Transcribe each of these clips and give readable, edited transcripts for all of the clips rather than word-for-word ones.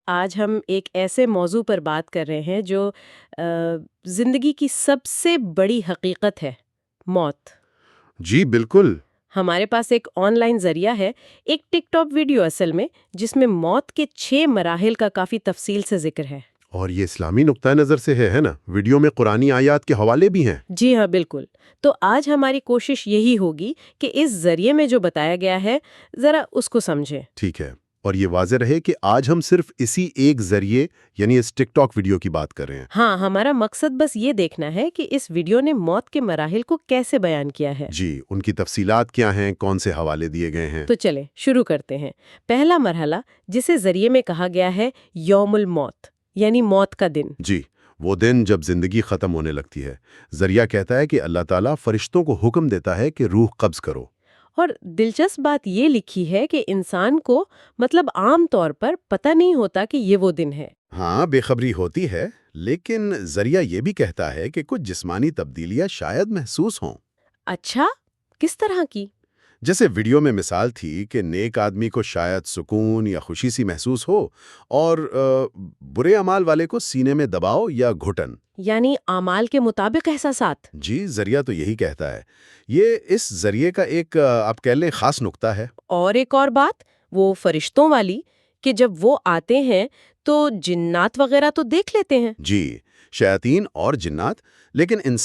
آج ہم ایک ایسے موضوع پر بات کر رہے ہیں جو زندگی کی سب سے بڑی حقیقت ہے، موت۔ جی بالکل۔ ہمارے پاس ایک آن لائن ذریعہ ہے، ایک ٹک ٹاک ویڈیو اصل میں، جس میں موت کے 6 مراحل کا کافی تفصیل سے ذکر ہے۔ اور یہ اسلامی نقطہ نظر سے ہے نا؟ ویڈیو میں قرآنی آیات کے حوالے بھی ہیں۔ جی ہاں، بالکل۔ تو آج ہماری کوشش یہی ہوگی کہ اس ذریعے میں جو بتایا گیا ہے ذرا اس کو سمجھیں۔ ٹھیک ہے، اور یہ واضح رہے کہ آج ہم صرف اسی ایک ذریعے یعنی اس ٹک ٹاک ویڈیو کی بات کر رہے ہیں۔ ہاں، ہمارا مقصد بس یہ دیکھنا ہے کہ اس ویڈیو نے موت کے مراحل کو کیسے بیان کیا ہے۔ جی، ان کی تفصیلات کیا ہیں، کون سے حوالے دیے گئے ہیں۔ تو چلیں شروع کرتے ہیں۔ پہلا مرحلہ جسے ذریعے میں کہا گیا ہے یوم الموت، یعنی موت کا دن۔ جی، وہ دن جب زندگی ختم ہونے لگتی ہے۔ ذریعہ کہتا ہے کہ اللہ تعالیٰ فرشتوں کو حکم دیتا ہے کہ روح قبض کرو۔ اور دلچسپ بات یہ لکھی ہے کہ انسان کو عام طور پر پتہ نہیں ہوتا کہ یہ وہ دن ہے۔ ہاں، بے خبری ہوتی ہے، لیکن ذریعہ یہ بھی کہتا ہے کہ کچھ جسمانی تبدیلیاں شاید محسوس ہوں۔ اچھا، کس طرح کی؟ جیسے ویڈیو میں مثال تھی کہ نیک آدمی کو شاید سکون یا خوشی سی محسوس ہو، اور برے اعمال والے کو سینے میں دباؤ یا گھٹن۔ یعنی اعمال کے مطابق احساسات۔ جی، ذریعہ تو یہی کہتا ہے۔ یہ اس ذریعے کا ایک آپ کہہ لیں خاص نقطہ ہے۔ اور ایک اور بات، وہ فرشتوں والی، کہ جب وہ آتے ہیں تو جنات وغیرہ تو دیکھ لیتے ہیں۔ جی، شیاطین اور جنات، لیکن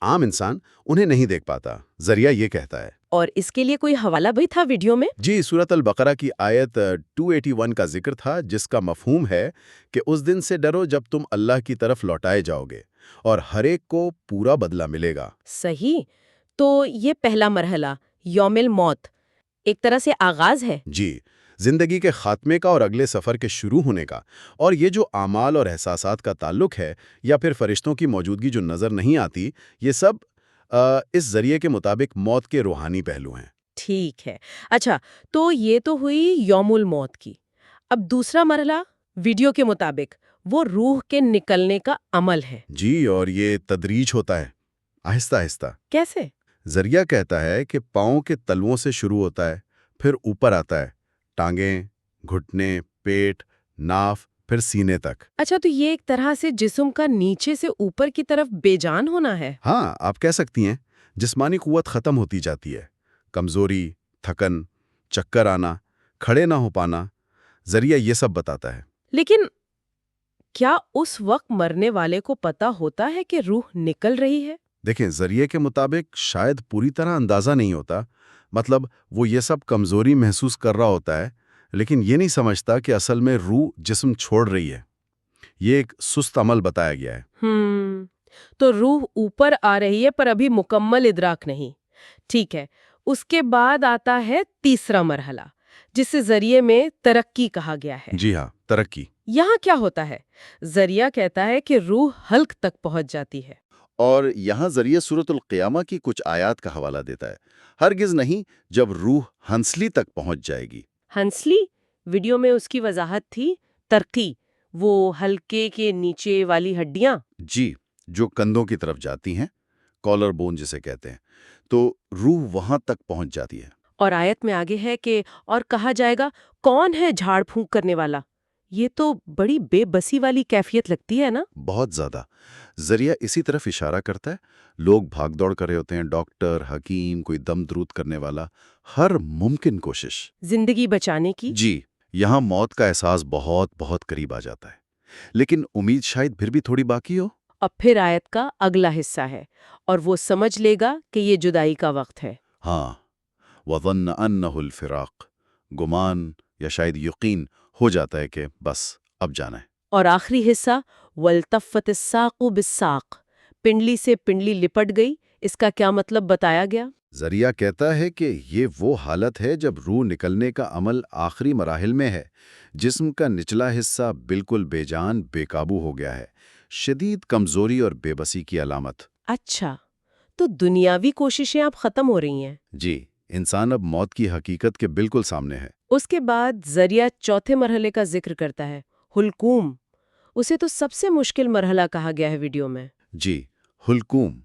عام انسان انہیں نہیں دیکھ پاتا، ذریعہ یہ کہتا ہے۔ اور اس کے لیے کوئی حوالہ بھی تھا ویڈیو میں؟ جی، سورۃ البقرہ کی آیت 281 کا ذکر تھا، جس کا مفہوم ہے کہ اس دن سے ڈرو جب تم اللہ کی طرف لوٹائے جاؤ گے، اور ہر ایک کو پورا بدلہ ملے گا۔ صحیح۔ تو یہ پہلا مرحلہ، یوم الموت، ایک طرح سے آغاز ہے۔ جی، زندگی کے خاتمے کا اور اگلے سفر کے شروع ہونے کا۔ اور یہ جو اعمال اور احساسات کا تعلق ہے، یا پھر فرشتوں کی موجودگی جو نظر نہیں آتی، یہ سب اس ذریعے کے مطابق موت کے روحانی پہلو ہیں۔ ٹھیک ہے۔ اچھا، تو یہ تو ہوئی یوم الموت کی۔ اب دوسرا مرحلہ ویڈیو کے مطابق وہ روح کے نکلنے کا عمل ہے۔ جی، اور یہ تدریج ہوتا ہے، آہستہ آہستہ۔ کیسے؟ ذریعہ کہتا ہے کہ پاؤں کے تلووں سے شروع ہوتا ہے، پھر اوپر آتا ہے، ٹانگیں، گھٹنے، پیٹ، ناف، پھر سینے تک۔ اچھا، تو یہ ایک طرح سے جسم کا نیچے سے اوپر کی طرف بے جان ہونا ہے۔ ہاں، آپ کہہ سکتی ہیں، جسمانی قوت ختم ہوتی جاتی ہے، کمزوری، تھکن، چکر آنا، کھڑے نہ ہو پانا، ذریعہ یہ سب بتاتا ہے۔ لیکن کیا اس وقت مرنے والے کو پتہ ہوتا ہے کہ روح نکل رہی ہے؟ دیکھیں، ذریعے کے مطابق شاید پوری طرح اندازہ نہیں ہوتا، مطلب وہ یہ سب کمزوری محسوس کر رہا ہوتا ہے، لیکن یہ نہیں سمجھتا کہ اصل میں روح جسم چھوڑ رہی ہے۔ یہ ایک سست عمل بتایا گیا ہے۔ تو روح اوپر آ رہی ہے پر ابھی مکمل ادراک نہیں۔ ٹھیک ہے، اس کے بعد آتا ہے تیسرا مرحلہ، جسے ذریعے میں ترقی کہا گیا ہے۔ جی ہاں، ترقی۔ یہاں کیا ہوتا ہے؟ ذریعہ کہتا ہے کہ روح حلق تک پہنچ جاتی ہے۔ اور یہاں ذریعہ سورۃ القیامہ کی کچھ آیات کا حوالہ دیتا ہے۔ ہرگز نہیں، جب روح ہنسلی تک پہنچ جائے گی۔ ہنسلی؟ ویڈیو میں اس کی وضاحت تھی، ترقی، وہ حلقے کے نیچے والی ہڈیاں۔ جی، جو کندھوں کی طرف جاتی ہیں، کالر بون جسے کہتے ہیں، تو روح وہاں تک پہنچ جاتی ہے۔ اور آیت میں آگے ہے کہ اور کہا جائے گا کون ہے جھاڑ پھونک کرنے والا؟ یہ تو بڑی بے بسی والی کیفیت لگتی ہے نا؟ بہت زیادہ۔ ذریعہ اسی طرف اشارہ کرتا ہے۔ لوگ بھاگ دوڑ کر رہے ہوتے ہیں، ڈاکٹر، حکیم، کوئی دم درود کرنے والا، ہر ممکن کوشش زندگی بچانے کی۔ جی، یہاں موت کا احساس بہت بہت قریب آ جاتا ہے، لیکن امید شاید پھر بھی تھوڑی باقی ہو۔ اب پھر آیت کا اگلا حصہ ہے، اور وہ سمجھ لے گا کہ یہ جدائی کا وقت ہے۔ ہاں، وَظَنَّ أَنَّهُ الْفِرَاقُ، گمان یا شاید یقین ہو جاتا ہے کہ بس اب جانا ہے۔ اور آخری حصہ وَالْتَفَّتِ السَّاقُ بِالسَّاقِ، پنڈلی سے پنڈلی لپٹ گئی۔ اس کا کیا مطلب بتایا گیا؟ ذریعہ کہتا ہے کہ یہ وہ حالت ہے جب روح نکلنے کا عمل آخری مراحل میں ہے، جسم کا نچلا حصہ بالکل بے جان، بے قابو ہو گیا ہے، شدید کمزوری اور بے بسی کی علامت۔ اچھا، تو دنیاوی کوششیں اب ختم ہو رہی ہیں۔ جی، انسان اب موت کی حقیقت کے بالکل سامنے ہے۔ اس کے بعد ذریعہ چوتھے مرحلے کا ذکر کرتا ہے، حلقوم۔ اسے تو سب سے مشکل مرحلہ کہا گیا ہے ویڈیو میں۔ جی، حلقوم،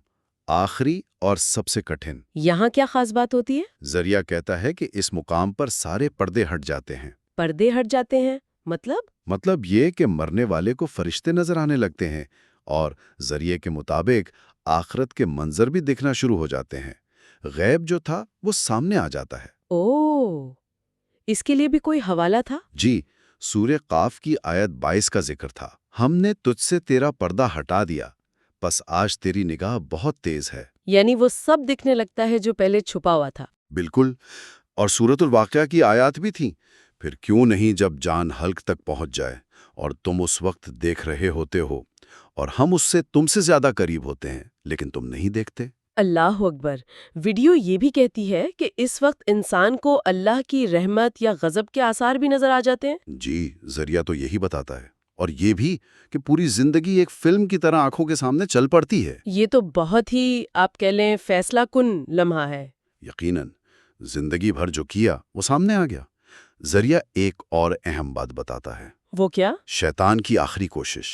آخری اور سب سے کٹھن۔ یہاں کیا خاص بات ہوتی ہے؟ ذریعہ کہتا ہے کہ اس مقام پر سارے پردے ہٹ جاتے ہیں۔ پردے ہٹ جاتے ہیں مطلب یہ کہ مرنے والے کو فرشتے نظر آنے لگتے ہیں اور ذریعے کے مطابق آخرت کے منظر بھی دکھنا شروع ہو جاتے ہیں۔ غیب جو تھا وہ سامنے آ جاتا ہے۔ اوہ، اس کے لیے بھی کوئی حوالہ تھا؟ جی، سورہ قاف کی آیت 22 کا ذکر تھا۔ ہم نے تجھ سے تیرا پردہ ہٹا دیا، پس آج تیری نگاہ بہت تیز ہے۔ یعنی وہ سب دکھنے لگتا ہے جو پہلے چھپا ہوا تھا۔ بالکل، اور سورۃ الواقعہ کی آیات بھی تھیں۔ پھر کیوں نہیں جب جان حلق تک پہنچ جائے اور تم اس وقت دیکھ رہے ہوتے ہو اور ہم اس سے تم سے زیادہ قریب ہوتے ہیں لیکن تم نہیں دیکھتے۔ اللہ اکبر۔ ویڈیو یہ بھی کہتی ہے کہ اس وقت انسان کو اللہ کی رحمت یا غضب کے آثار بھی نظر آ جاتے ہیں۔ جی، ذریعہ تو یہی بتاتا ہے، اور یہ بھی کہ پوری زندگی ایک فلم کی طرح آنکھوں کے سامنے چل پڑتی ہے۔ یہ تو بہت ہی آپ کہہ لیں فیصلہ کن لمحہ ہے۔ یقیناً زندگی بھر جو کیا وہ سامنے آ گیا۔ ذریعہ ایک اور اہم بات بتاتا ہے، وہ کیا؟ شیطان کی آخری کوشش۔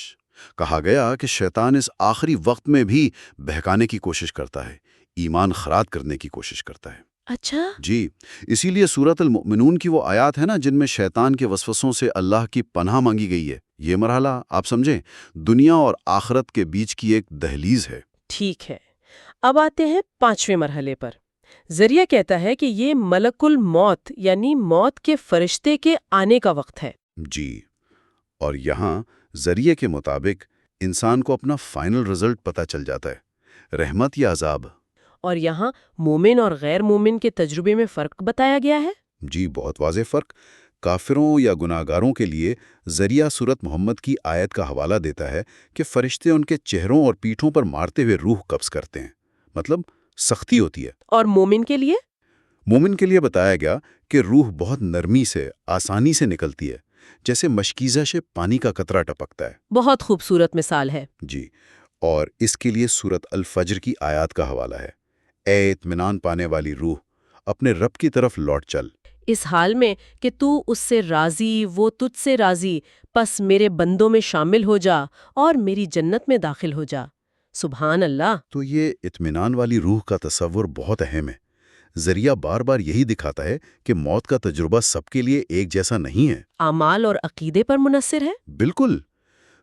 کہا گیا کہ شیطان اس آخری وقت میں بھی بہکانے کی کوشش کرتا ہے، ایمان خراب کرنے کی کوشش کرتا ہے۔ اچھا، جی، اسی لیے سورۃ المؤمنون کی وہ آیات ہے نا جن میں شیطان کے وسوسوں سے اللہ کی پناہ مانگی گئی ہے۔ یہ مرحلہ آپ سمجھیں دنیا اور آخرت کے بیچ کی ایک دہلیز ہے۔ ٹھیک ہے۔ اب آتے ہیں 5ویں مرحلے پر۔ ذریعہ کہتا ہے کہ یہ ملک الموت یعنی موت کے فرشتے کے آنے کا وقت ہے۔ جی، اور یہاں ذریعے کے مطابق انسان کو اپنا فائنل رزلٹ پتہ چل جاتا ہے، رحمت یا عذاب۔ اور یہاں مومن اور غیر مومن کے تجربے میں فرق بتایا گیا ہے۔ جی، بہت واضح فرق۔ کافروں یا گناہگاروں کے لیے ذریعہ سورت محمد کی آیت کا حوالہ دیتا ہے کہ فرشتے ان کے چہروں اور پیٹھوں پر مارتے ہوئے روح قبض کرتے ہیں، مطلب سختی ہوتی ہے۔ اور مومن کے لیے؟ مومن کے لیے بتایا گیا کہ روح بہت نرمی سے، آسانی سے نکلتی ہے، جیسے مشکیزہ سے پانی کا قطرہ ٹپکتا ہے۔ بہت خوبصورت مثال ہے۔ جی، اور اس کے لیے سورت الفجر کی آیات کا حوالہ ہے، اے اطمینان پانے والی روح، اپنے رب کی طرف لوٹ چل۔ اس حال میں کہ تو اس سے راضی، وہ تجھ سے راضی، پس میرے بندوں میں شامل ہو جا اور میری جنت میں داخل ہو جا۔ سبحان اللہ۔ تو یہ اطمینان والی روح کا تصور بہت اہم ہے۔ ذریعہ بار بار یہی دکھاتا ہے کہ موت کا تجربہ سب کے لیے ایک جیسا نہیں ہے۔ اعمال اور عقیدے پر منحصر ہے۔ بالکل،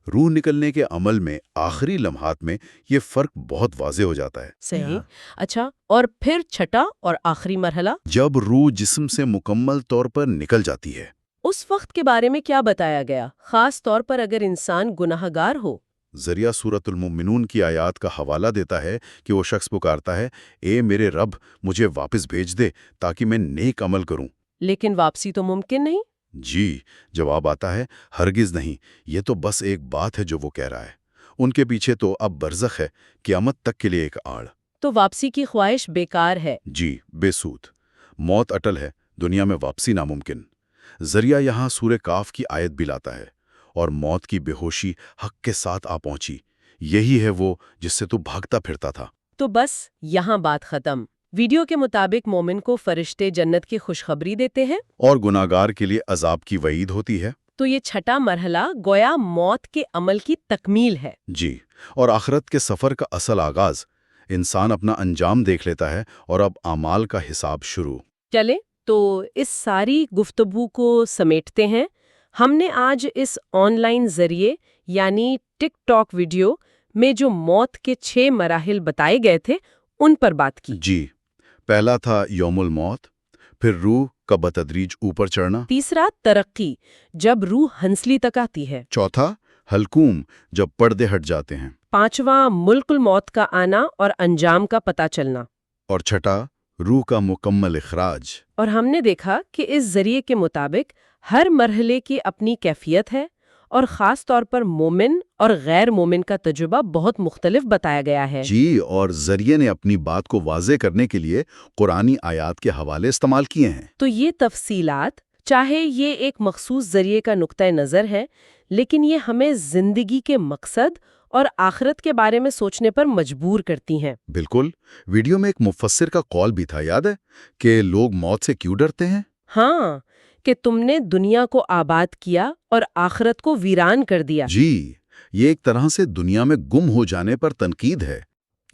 روح نکلنے کے عمل میں آخری لمحات میں یہ فرق بہت واضح ہو جاتا ہے۔ صحیح۔ اچھا، اور پھر چھٹا اور آخری مرحلہ؟ جب روح جسم سے مکمل طور پر نکل جاتی ہے۔ اس وقت کے بارے میں کیا بتایا گیا، خاص طور پر اگر انسان گناہگار ہو؟ ذریعہ سورۃ المؤمنون کی آیات کا حوالہ دیتا ہے کہ وہ شخص پکارتا ہے، اے میرے رب، مجھے واپس بھیج دے تاکہ میں نیک عمل کروں۔ لیکن واپسی تو ممکن نہیں۔ جی، جواب آتا ہے، ہرگز نہیں، یہ تو بس ایک بات ہے جو وہ کہہ رہا ہے۔ ان کے پیچھے تو اب برزخ ہے، قیامت تک کے لیے ایک آڑ۔ تو واپسی کی خواہش بیکار ہے۔ جی، بے سود۔ موت اٹل ہے، دنیا میں واپسی ناممکن۔ ذریعہ یہاں سورہ کاف کی آیت بھی لاتا ہے، اور موت کی بے ہوشی حق کے ساتھ آ پہنچی، یہی ہے وہ جس سے تو بھاگتا پھرتا تھا۔ تو بس یہاں بات ختم۔ ویڈیو کے مطابق مومن کو فرشتے جنت کی خوشخبری دیتے ہیں، اور گناہگار کے لیے عذاب کی وعید ہوتی ہے۔ تو یہ چھٹا مرحلہ گویا موت کے عمل کی تکمیل ہے۔ جی، اور آخرت کے سفر کا اصل آغاز۔ انسان اپنا انجام دیکھ لیتا ہے اور اب اعمال کا حساب شروع۔ چلے تو اس ساری گفتگو کو سمیٹتے ہیں۔ ہم نے آج اس آن لائن ذریعے یعنی ٹک ٹاک ویڈیو میں جو موت کے 6 مراحل بتائے گئے تھے ان پر بات کی۔ جی، پہلا تھا یوم الموت، پھر روح کا بتدریج اوپر چڑھنا، تیسرا ترقی، جب روح ہنسلی تک آتی ہے۔ چوتھا حلقوم، جب پردے ہٹ جاتے ہیں، پانچواں ملک الموت کا آنا اور انجام کا پتہ چلنا، اور چھٹا روح کا مکمل اخراج۔ اور ہم نے دیکھا کہ اس ذریعے کے مطابق ہر مرحلے کی اپنی کیفیت ہے اور خاص طور پر مومن اور غیر مومن کا تجربہ بہت مختلف بتایا گیا ہے۔ جی، اور ذریعے نے اپنی بات کو واضح کرنے کے لیے قرآنی آیات کے حوالے استعمال کیے ہیں۔ تو یہ تفصیلات، چاہے یہ ایک مخصوص ذریعے کا نقطۂ نظر ہے، لیکن یہ ہمیں زندگی کے مقصد اور آخرت کے بارے میں سوچنے پر مجبور کرتی ہیں۔ بالکل، ویڈیو میں ایک مفسر کا قول بھی تھا، یاد ہے کہ لوگ موت سے کیوں ڈرتے ہیں؟ ہاں، کہ تم نے دنیا کو آباد کیا اور آخرت کو ویران کر دیا۔ جی، یہ ایک طرح سے دنیا میں گم ہو جانے پر تنقید ہے۔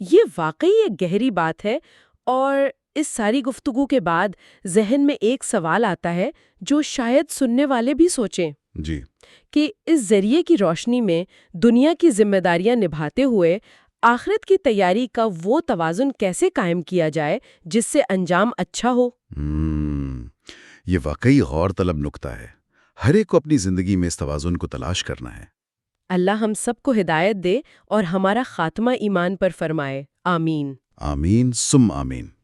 یہ واقعی ایک گہری بات ہے، اور اس ساری گفتگو کے بعد ذہن میں ایک سوال آتا ہے جو شاید سننے والے بھی سوچیں جی کہ اس ذریعے کی روشنی میں دنیا کی ذمہ داریاں نبھاتے ہوئے آخرت کی تیاری کا وہ توازن کیسے قائم کیا جائے جس سے انجام اچھا ہو؟ یہ واقعی غور طلب نکتہ ہے۔ ہر ایک کو اپنی زندگی میں اس توازن کو تلاش کرنا ہے۔ اللہ ہم سب کو ہدایت دے اور ہمارا خاتمہ ایمان پر فرمائے، آمین۔ آمین سم آمین۔